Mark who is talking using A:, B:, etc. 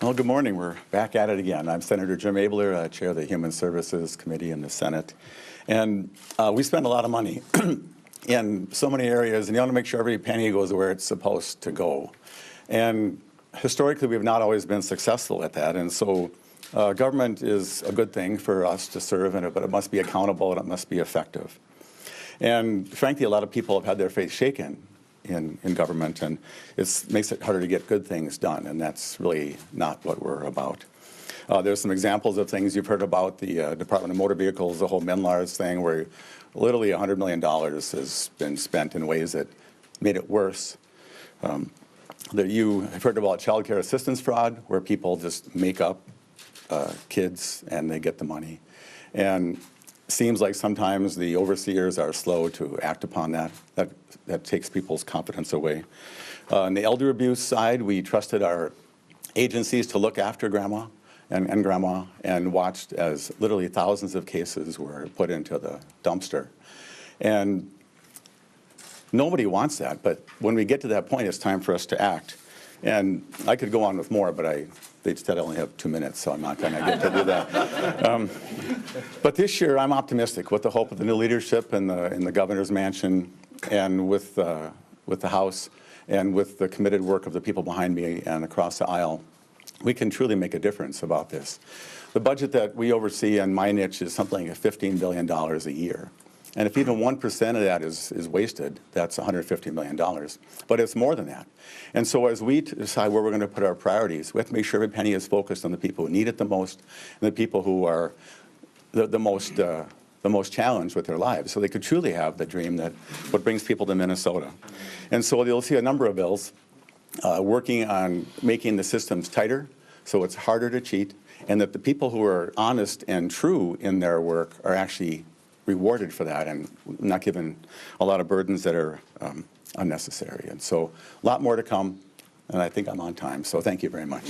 A: Well, good morning. We're back at it again. I'm Senator Jim Abeler, Chair of the Human Services Committee in the Senate. And we spend a lot of money in so many areas, and you want to make sure every penny goes where it's supposed to go. And historically, we've not always been successful at that. And so government is a good thing for us to serve in it, but it must be accountable and it must be effective. And frankly, a lot of people have had their faith shaken in government, and it makes it harder to get good things done, and that's really not what we're about. There's some examples of things you've heard about, the Department of Motor Vehicles, the whole MNLARS thing, where literally $100 million has been spent in ways that made it worse. That you have heard about child care assistance fraud, where people just make up kids and they get the money. And seems like sometimes the overseers are slow to act upon that. That takes people's confidence away. On the elder abuse side, we trusted our agencies to look after grandma and grandma, and watched as literally thousands of cases were put into the dumpster. And nobody wants that, but when we get to that point, it's time for us to act. And I could go on with more, but they said I only have 2 minutes, so I'm not going to get to do that. But this year, I'm optimistic with the hope of the new leadership in the governor's mansion, and with the House, and with the committed work of the people behind me and across the aisle. We can truly make a difference about this. The budget that we oversee in my niche is something like $15 billion a year. And if even 1% of that is wasted, that's $150 million. But it's more than that. And so as we decide where we're going to put our priorities, we have to make sure every penny is focused on the people who need it the most, and the people who are the most challenged with their lives, so they could truly have the dream that what brings people to Minnesota. And so you'll see a number of bills working on making the systems tighter, so it's harder to cheat, and that the people who are honest and true in their work are actually rewarded for that and not given a lot of burdens that are unnecessary. And so a lot more to come, and I think I'm on time, so thank you very much.